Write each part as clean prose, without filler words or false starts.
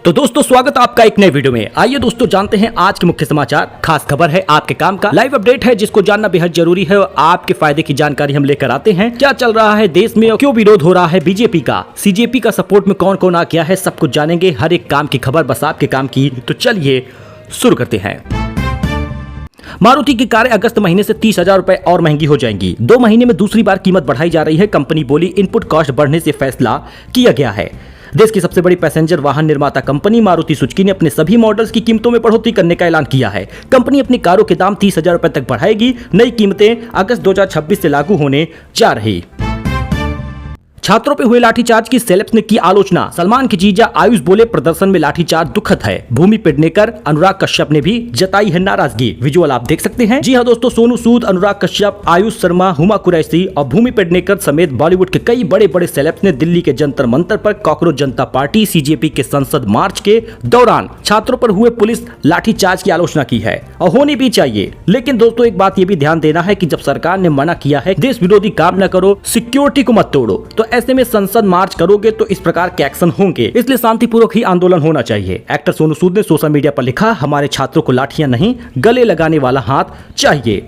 तो दोस्तों स्वागत है आपका एक नए वीडियो में। आइए दोस्तों जानते हैं आज के मुख्य समाचार। खास खबर है आपके काम का, लाइव अपडेट है जिसको जानना बेहद जरूरी है और आपके फायदे की जानकारी हम लेकर आते हैं। क्या चल रहा है देश में और क्यों विरोध हो रहा है बीजेपी का, सीजेपी का सपोर्ट में कौन कौन आ गया है, सब कुछ जानेंगे। हर एक काम की खबर बस आपके काम की। तो चलिए शुरू करते हैं। मारुति की कारें अगस्त महीने से 30,000 रुपए और महंगी हो जाएंगी। 2 महीने में दूसरी बार कीमत बढ़ाई जा रही है। कंपनी बोली इनपुट कॉस्ट बढ़ने से फैसला किया गया है। देश की सबसे बड़ी पैसेंजर वाहन निर्माता कंपनी मारुति सुजुकी ने अपने सभी मॉडल्स की कीमतों में बढ़ोतरी करने का ऐलान किया है। कंपनी अपनी कारों के दाम 30,000 रुपए तक बढ़ाएगी। नई कीमतें अगस्त 2026 से लागू होने जा रही। छात्रों पे हुए लाठीचार्ज की सेलेब्स ने की आलोचना। सलमान के जीजा आयुष बोले प्रदर्शन में लाठीचार्ज दुखद है। भूमि पेडनेकर, अनुराग कश्यप ने भी जताई है नाराजगी। विजुअल आप देख सकते हैं। जी हां दोस्तों, सोनू सूद, अनुराग कश्यप, आयुष शर्मा, हुमा कुरैशी और भूमि पेडनेकर समेत बॉलीवुड के कई बड़े बड़े सेलेब्स ने दिल्ली के जंतर मंतर पर कॉकरोच जनता पार्टी सीजेपी के संसद मार्च के दौरान छात्रों पर हुए पुलिस लाठीचार्ज की आलोचना की है और होनी भी चाहिए। लेकिन दोस्तों एक बात ये भी ध्यान देना है कि जब सरकार ने मना किया है देश विरोधी काम न करो, सिक्योरिटी को मत तोड़ो, तो ऐसे में संसद मार्च करोगे तो इस प्रकार के एक्शन होंगे। इसलिए शांतिपूर्वक ही आंदोलन होना चाहिए। एक्टर सोनू सूद ने सोशल मीडिया पर लिखा, हमारे छात्रों को लाठियां नहीं गले लगाने वाला हाथ चाहिए।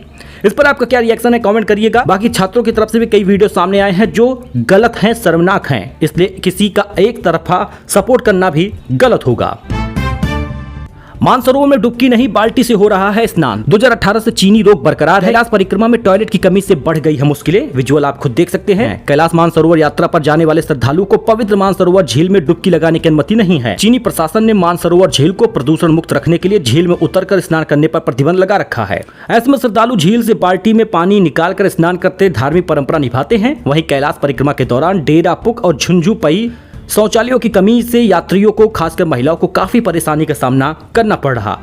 इस पर आपका क्या रिएक्शन है कमेंट करिएगा। बाकी छात्रों की तरफ से भी कई वीडियो सामने आए हैं जो गलत हैं, शर्मनाक हैं, इसलिए किसी का एक तरफा सपोर्ट करना भी गलत होगा। मानसरोवर में डुबकी नहीं बाल्टी से हो रहा है स्नान। 2018 से चीनी रोक बरकरार है। कैलाश परिक्रमा में टॉयलेट की कमी से बढ़ गई है मुश्किलें। विजुअल आप खुद देख सकते हैं। कैलाश मानसरोवर यात्रा पर जाने वाले श्रद्धालुओं को पवित्र मानसरोवर झील में डुबकी लगाने की अनुमति नहीं है। चीनी प्रशासन ने मानसरोवर झील को प्रदूषण मुक्त रखने के लिए झील में उतरकर स्नान करने पर प्रतिबंध लगा रखा है। ऐसे में श्रद्धालु झील से बाल्टी में पानी निकालकर स्नान करते धार्मिक परंपरा निभाते हैं। वहीं कैलाश परिक्रमा के दौरान डेरा पुक और झुंझू पई शौचालयों की कमी से यात्रियों को, खासकर महिलाओं को काफी परेशानी का सामना करना पड़ रहा।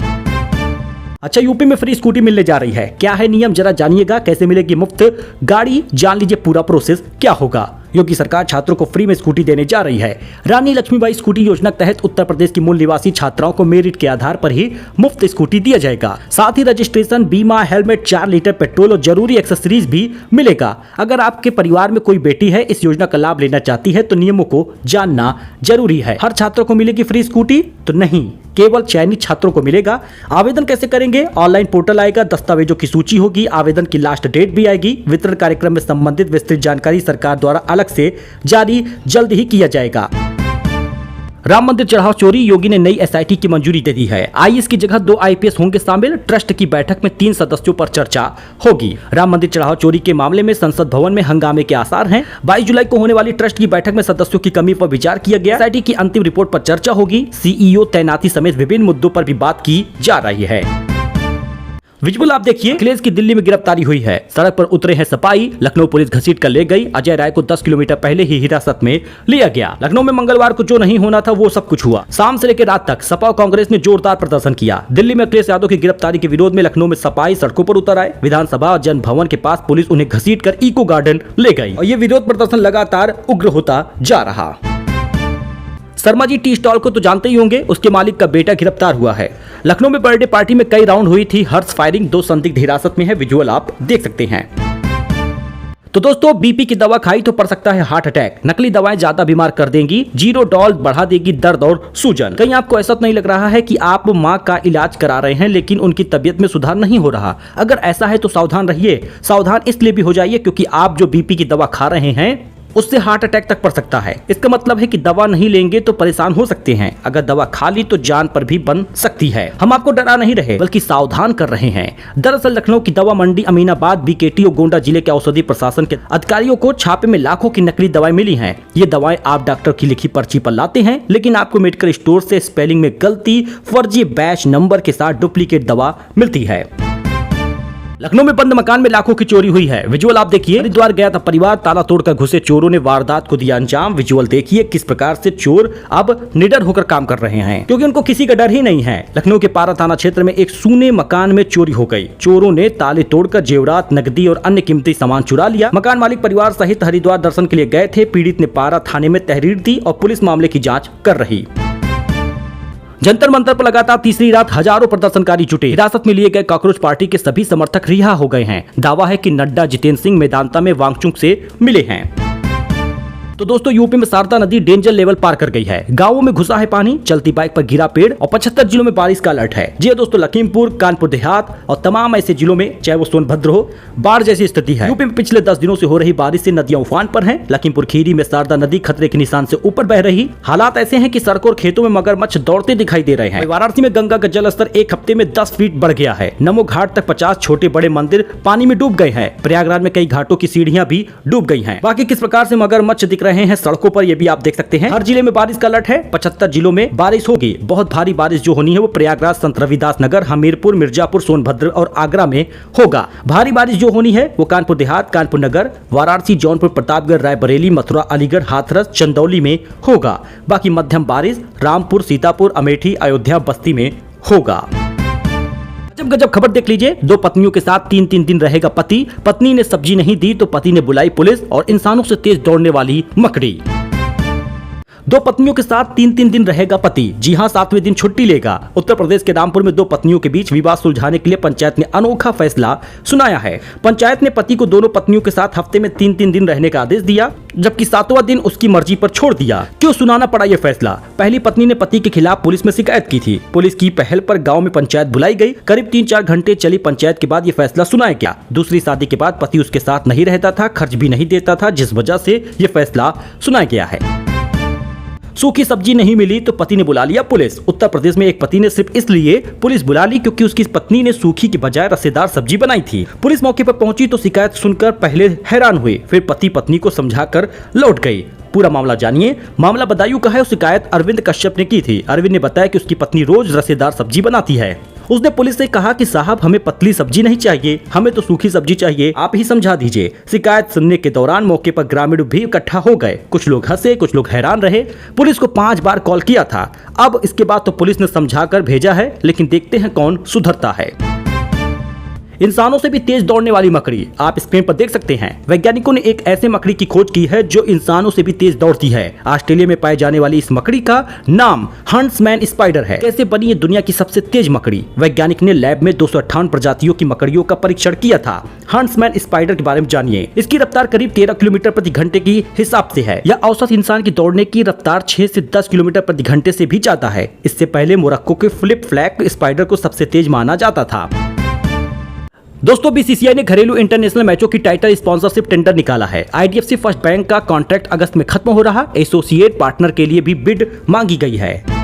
अच्छा, यूपी में फ्री स्कूटी मिलने जा रही है। क्या है नियम जरा जानिएगा। कैसे मिलेगी मुफ्त गाड़ी, जान लीजिए पूरा प्रोसेस क्या होगा। योगी सरकार छात्रों को फ्री में स्कूटी देने जा रही है। रानी लक्ष्मीबाई स्कूटी योजना के तहत उत्तर प्रदेश की मूल निवासी छात्राओं को मेरिट के आधार पर ही मुफ्त स्कूटी दिया जाएगा। साथ ही रजिस्ट्रेशन, बीमा, हेलमेट, 4 लीटर पेट्रोल और जरूरी एक्सेसरीज भी मिलेगा। अगर आपके परिवार में कोई बेटी है इस योजना का लाभ लेना चाहती है तो नियमों को जानना जरूरी है। हर छात्रों को मिलेगी फ्री स्कूटी तो नहीं, केवल चयनित छात्रों को मिलेगा। आवेदन कैसे करेंगे? ऑनलाइन पोर्टल आएगा, दस्तावेजों की सूची होगी, आवेदन की लास्ट डेट भी आएगी। वितरण कार्यक्रम में संबंधित विस्तृत जानकारी सरकार द्वारा अलग से जारी जल्द ही किया जाएगा। राम मंदिर चढ़ाव चोरी, योगी ने नई एसआईटी की मंजूरी दे दी है। आईएएस की जगह 2 आईपीएस होंगे शामिल। ट्रस्ट की बैठक में 3 सदस्यों पर चर्चा होगी। राम मंदिर चढ़ाव चोरी के मामले में संसद भवन में हंगामे के आसार हैं। 22 जुलाई को होने वाली ट्रस्ट की बैठक में सदस्यों की कमी पर विचार किया गया। एसआईटी की अंतिम रिपोर्ट पर चर्चा होगी। सीईओ तैनाती समेत विभिन्न मुद्दों पर भी बात की जा रही है। विजुअल आप देखिए, अखिलेश की दिल्ली में गिरफ्तारी हुई है। सड़क पर उतरे हैं सपाई, लखनऊ पुलिस घसीट कर ले गई। अजय राय को 10 किलोमीटर पहले ही हिरासत में लिया गया। लखनऊ में मंगलवार को जो नहीं होना था वो सब कुछ हुआ। शाम से लेकर रात तक सपा और कांग्रेस ने जोरदार प्रदर्शन किया। दिल्ली में अखिलेश यादव की गिरफ्तारी के विरोध में लखनऊ में सपाई सड़कों पर उतर आए। विधानसभा और जन भवन के पास पुलिस उन्हें घसीट कर इको गार्डन ले गई और ये विरोध प्रदर्शन लगातार उग्र होता जा रहा। शर्मा जी टी स्टॉल को तो जानते ही होंगे, उसके मालिक का बेटा गिरफ्तार हुआ है। लखनऊ में बर्थडे पार्टी में कई राउंड हुई थी हर्ष फायरिंग। 2 संदिग्ध हिरासत में है। विजुअल आप देख सकते हैं। तो दोस्तों बीपी की दवा खाई तो पड़ सकता है हार्ट अटैक। नकली दवाएं ज्यादा बीमार कर देंगी। जीरो डॉल बढ़ा देगी दर्द और सूजन। कहीं आपको ऐसा तो नहीं लग रहा है कि आप मां का इलाज करा रहे हैं लेकिन उनकी तबीयत में सुधार नहीं हो रहा? अगर ऐसा है तो सावधान रहिए। सावधान इसलिए भी हो जाइए क्योंकि आप जो बीपी की दवा खा रहे हैं उससे हार्ट अटैक तक पड़ सकता है। इसका मतलब है कि दवा नहीं लेंगे तो परेशान हो सकते हैं। अगर दवा खा ली तो जान पर भी बन सकती है। हम आपको डरा नहीं रहे बल्कि सावधान कर रहे हैं। दरअसल लखनऊ की दवा मंडी, अमीनाबाद, बीकेटी और गोंडा जिले के औषधि प्रशासन के अधिकारियों को छापे में लाखों की नकली दवाएं मिली हैं। ये दवाएं आप डॉक्टर की लिखी पर्ची पर लाते हैं लेकिन आपको मेडिकल स्टोर से स्पेलिंग में गलती, फर्जी बैच नंबर के साथ डुप्लीकेट दवा मिलती है। लखनऊ में बंद मकान में लाखों की चोरी हुई है। विजुअल आप देखिए। हरिद्वार गया था परिवार, ताला तोड़कर घुसे चोरों ने वारदात को दिया अंजाम। विजुअल देखिए किस प्रकार से चोर अब निडर होकर काम कर रहे हैं क्योंकि उनको किसी का डर ही नहीं है। लखनऊ के पारा थाना क्षेत्र में एक सूने मकान में चोरी हो गई। चोरों ने ताले तोड़कर जेवरात, नकदी और अन्य कीमती सामान चुरा लिया। मकान मालिक परिवार सहित हरिद्वार दर्शन के लिए गए थे। पीड़ित ने पारा थाने में तहरीर दी और पुलिस मामले की जाँच कर रही। जंतर मंतर पर लगातार तीसरी रात हजारों प्रदर्शनकारी जुटे। हिरासत में लिए गए कॉकरोच पार्टी के सभी समर्थक रिहा हो गए हैं। दावा है कि नड्डा, जितेंद्र सिंह मेदांता में वांगचुक से मिले हैं। तो दोस्तों यूपी में शारदा नदी डेंजर लेवल पार कर गई है। गांवों में घुसा है पानी, चलती बाइक पर गिरा पेड़ और 75 जिलों में बारिश का अलर्ट है। जी हाँ दोस्तों, लखीमपुर, कानपुर देहात और तमाम ऐसे जिलों में, चाहे वो सोनभद्र हो, बाढ़ जैसी स्थिति है। यूपी में पिछले 10 दिनों से हो रही बारिश से नदियां उफान पर हैं। लखीमपुर खीरी में शारदा नदी खतरे के निशान से ऊपर बह रही। हालात ऐसे हैं कि सड़कों और खेतों में मगरमच्छ दौड़ते दिखाई दे रहे हैं। वाराणसी में गंगा का जलस्तर एक हफ्ते में 10 फीट बढ़ गया है। नमो घाट तक 50 छोटे बड़े मंदिर पानी में डूब गए हैं। प्रयागराज में कई घाटों की सीढ़ियां भी डूब गई हैं। बाकी किस प्रकार से मगरमच्छ दिख रहे हैं सड़कों पर, ये भी आप देख सकते हैं। हर जिले में बारिश का अलर्ट है। 75 जिलों में बारिश होगी। बहुत भारी बारिश जो होनी है वो प्रयागराज, संत रविदास नगर, हमीरपुर, मिर्जापुर, सोनभद्र और आगरा में होगा। भारी बारिश जो होनी है वो कानपुर देहात, कानपुर नगर, वाराणसी, जौनपुर, प्रतापगढ़, रायबरेली, मथुरा, अलीगढ़, हाथरस, चंदौली में होगा। बाकी मध्यम बारिश रामपुर, सीतापुर, अमेठी, अयोध्या, बस्ती में होगा। गजब खबर देख लीजिए। 2 पत्नियों के साथ 3-3 दिन रहेगा पति। पत्नी ने सब्जी नहीं दी तो पति ने बुलाई पुलिस और इंसानों से तेज दौड़ने वाली मकड़ी। 2 पत्नियों के साथ 3-3 दिन रहेगा पति। जी हां, 7वें दिन छुट्टी लेगा। उत्तर प्रदेश के रामपुर में 2 पत्नियों के बीच विवाद सुलझाने के लिए पंचायत ने अनोखा फैसला सुनाया है। पंचायत ने पति को दोनों पत्नियों के साथ हफ्ते में 3-3 दिन रहने का आदेश दिया, जबकि 7वां दिन उसकी मर्जी पर छोड़ दिया। क्यों सुनाना पड़ा यह फैसला? पहली पत्नी ने पति के खिलाफ पुलिस में शिकायत की थी। पुलिस की पहल पर गाँव में पंचायत बुलाई गई। करीब 3-4 घंटे चली पंचायत के बाद यह फैसला सुनाया गया। दूसरी शादी के बाद पति उसके साथ नहीं रहता था, खर्च भी नहीं देता था, जिस वजह से यह फैसला सुनाया गया है। सूखी सब्जी नहीं मिली तो पति ने बुला लिया पुलिस। उत्तर प्रदेश में एक पति ने सिर्फ इसलिए पुलिस बुला ली क्योंकि उसकी पत्नी ने सूखी के बजाय रसेदार सब्जी बनाई थी। पुलिस मौके पर पहुंची तो शिकायत सुनकर पहले हैरान हुए, फिर पति पत्नी को समझाकर लौट गई। पूरा मामला जानिए। मामला बदायूं का है और शिकायत अरविंद कश्यप ने की थी। अरविंद ने बताया कि उसकी पत्नी रोज रसेदार सब्जी बनाती है। उसने पुलिस से कहा कि साहब, हमें पतली सब्जी नहीं चाहिए, हमें तो सूखी सब्जी चाहिए, आप ही समझा दीजिए। शिकायत सुनने के दौरान मौके पर ग्रामीण भी इकट्ठा हो गए। कुछ लोग हंसे, कुछ लोग हैरान रहे। पुलिस को 5 बार कॉल किया था। अब इसके बाद तो पुलिस ने समझाकर भेजा है, लेकिन देखते हैं कौन सुधरता है। इंसानों से भी तेज दौड़ने वाली मकड़ी आप स्क्रीन पर देख सकते हैं। वैज्ञानिकों ने एक ऐसे मकड़ी की खोज की है जो इंसानों से भी तेज दौड़ती है। ऑस्ट्रेलिया में पाए जाने वाली इस मकड़ी का नाम हंट्समैन स्पाइडर है। कैसे बनी ये दुनिया की सबसे तेज मकड़ी? वैज्ञानिक ने लैब में 258 प्रजातियों की मकड़ियों का परीक्षण किया था। हंट्समैन स्पाइडर के बारे में जानिए। इसकी रफ्तार करीब 13 किलोमीटर प्रति घंटे की हिसाब से है। यह औसत इंसान की दौड़ने की रफ्तार 6 से 10 किलोमीटर प्रति घंटे से भी ज्यादा है। इससे पहले मोरक्को के फ्लिप फ्लैग स्पाइडर को सबसे तेज माना जाता था। दोस्तों, बीसीसीआई ने घरेलू इंटरनेशनल मैचों की टाइटल स्पॉन्सरशिप टेंडर निकाला है। आईडीएफसी फर्स्ट बैंक का कॉन्ट्रैक्ट अगस्त में खत्म हो रहा। एसोसिएट पार्टनर के लिए भी बिड मांगी गई है।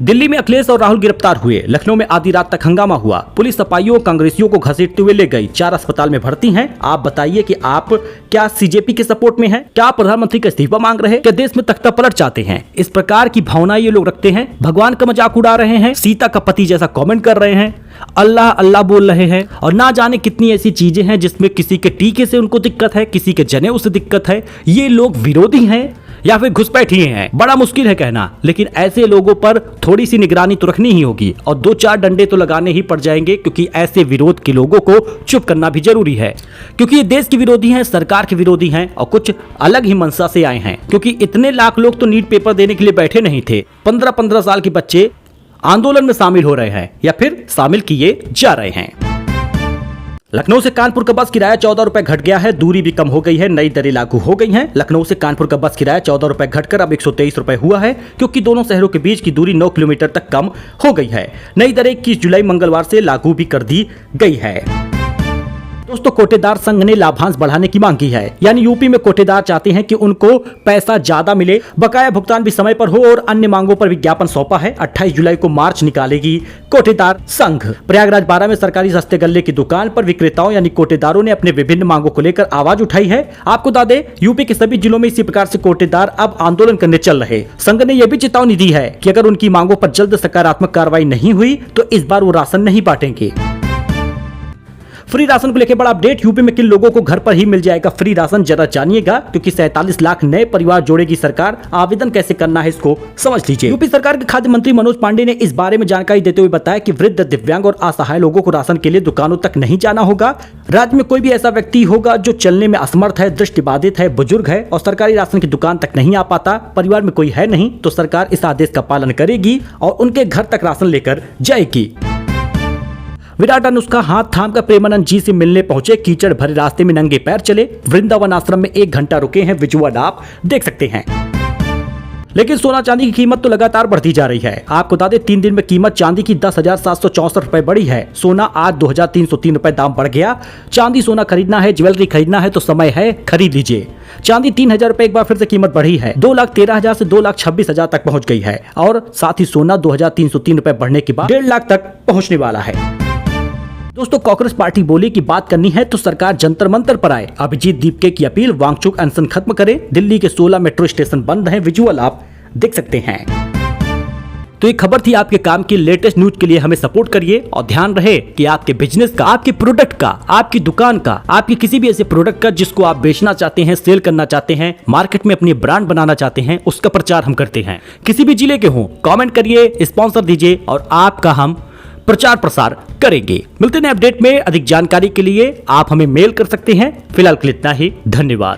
दिल्ली में अखिलेश और राहुल गिरफ्तार हुए। लखनऊ में आधी रात तक हंगामा हुआ। पुलिस सपाइयों कांग्रेसियों को घसीटते हुए ले गई। 4 अस्पताल में भर्ती हैं। आप बताइए कि आप क्या सीजेपी के सपोर्ट में हैं? क्या प्रधानमंत्री का इस्तीफा मांग रहे हैं? क्या देश में तख्ता पलट चाहते हैं? इस प्रकार की भावनाएं ये लोग रखते हैं। भगवान का मजाक उड़ा रहे हैं, सीता का पति जैसा कमेंट कर रहे हैं, अल्लाह अल्लाह बोल रहे हैं, और ना जाने कितनी ऐसी चीजें हैं जिसमें किसी के टीके से उनको दिक्कत है, किसी के जनेऊ से दिक्कत है। ये लोग विरोधी हैं या फिर घुसपैठी हैं, बड़ा मुश्किल है कहना। लेकिन ऐसे लोगों पर थोड़ी सी निगरानी तो रखनी ही होगी और 2-4 डंडे तो लगाने ही पड़ जाएंगे, क्योंकि ऐसे विरोध के लोगों को चुप करना भी जरूरी है। क्योंकि ये देश के विरोधी हैं, सरकार के विरोधी हैं और कुछ अलग ही मंशा से आए हैं। क्योंकि इतने लाख लोग तो नीट पेपर देने के लिए बैठे नहीं थे। 15-15 साल के बच्चे आंदोलन में शामिल हो रहे हैं या फिर शामिल किए जा रहे हैं। लखनऊ से कानपुर का बस किराया 14 रुपए घट गया है। दूरी भी कम हो गई है। नई दरें लागू हो गई हैं। लखनऊ से कानपुर का बस किराया 14 रुपए घटकर अब 123 रुपए हुआ है, क्योंकि दोनों शहरों के बीच की दूरी 9 किलोमीटर तक कम हो गई है। नई दरें 21 जुलाई मंगलवार से लागू भी कर दी गई है। दोस्तों, कोटेदार संघ ने लाभांश बढ़ाने की मांग की है। यानी यूपी में कोटेदार चाहते हैं कि उनको पैसा ज्यादा मिले, बकाया भुगतान भी समय पर हो और अन्य मांगों पर विज्ञापन सौंपा है। 28 जुलाई को मार्च निकालेगी कोटेदार संघ। प्रयागराज 12 में सरकारी सस्ते गल्ले की दुकान पर विक्रेताओं यानी कोटेदारों ने अपने विभिन्न मांगों को लेकर आवाज उठाई है। आपको बता दें, यूपी के सभी जिलों में इसी प्रकार से कोटेदार अब आंदोलन करने चल रहे। संघ ने यह भी चेतावनी दी है कि अगर उनकी मांगों पर जल्द सकारात्मक कार्रवाई नहीं हुई तो इस बार वो राशन नहीं बांटेंगे। फ्री राशन को लेकर बड़ा अपडेट। यूपी में किन लोगों को घर पर ही मिल जाएगा फ्री राशन, जरा जानिएगा, क्योंकि 47 लाख नए परिवार जोड़ेगी सरकार। आवेदन कैसे करना है इसको समझ लीजिए। यूपी सरकार के खाद्य मंत्री मनोज पांडे ने इस बारे में जानकारी देते हुए बताया कि वृद्ध, दिव्यांग और असहाय लोगों को राशन के लिए दुकानों तक नहीं जाना होगा। राज्य में कोई भी ऐसा व्यक्ति होगा जो चलने में असमर्थ है, दृष्टिबाधित है, बुजुर्ग है और सरकारी राशन की दुकान तक नहीं आ पाता, परिवार में कोई है नहीं, तो सरकार इस आदेश का पालन करेगी और उनके घर तक राशन लेकर जाएगी। विराट अनुष्का हाथ थाम कर प्रेमानंद जी से मिलने पहुंचे, कीचड़ भरे रास्ते में नंगे पैर चले, वृंदावन आश्रम में 1 घंटा रुके हैं, विजुअल आप देख सकते हैं। लेकिन सोना चांदी की कीमत तो लगातार बढ़ती जा रही है। आपको बता दें 3 दिन में कीमत चांदी की 10,764 रुपए बढ़ी है। सोना आज 2,303 रुपए दाम बढ़ गया। चांदी सोना खरीदना है, ज्वेलरी खरीदना है तो समय है, खरीद लीजिए। चांदी 3,000 रुपए एक बार फिर से कीमत बढ़ी है, 2,13,000 से 2,26,000 तक पहुंच गई है और साथ ही सोना 2,303 रुपए बढ़ने के बाद 1.5 लाख तक पहुंचने वाला है। दोस्तों, कांग्रेस पार्टी बोली कि बात करनी है तो सरकार जंतर मंतर पर आए। अभिजीत दीपके की अपील, वांगचुक अनशन खत्म करें। दिल्ली के 16 मेट्रो स्टेशन बंद हैं, विजुअल आप देख सकते हैं। तो ये खबर थी आपके काम की। लेटेस्ट न्यूज के लिए हमें सपोर्ट करिए और ध्यान रहे कि आपके बिजनेस का, आपके प्रोडक्ट का, आपकी दुकान का, आपकी किसी भी ऐसे प्रोडक्ट का जिसको आप बेचना चाहते हैं, सेल करना चाहते हैं, मार्केट में अपनी ब्रांड बनाना चाहते हैं, उसका प्रचार हम करते हैं। किसी भी जिले के हो, कमेंट करिए, स्पॉन्सर दीजिए और आपका हम प्रचार प्रसार करेंगे। मिलते हैं अपडेट में। अधिक जानकारी के लिए आप हमें मेल कर सकते हैं। फिलहाल के लिए इतना ही, धन्यवाद।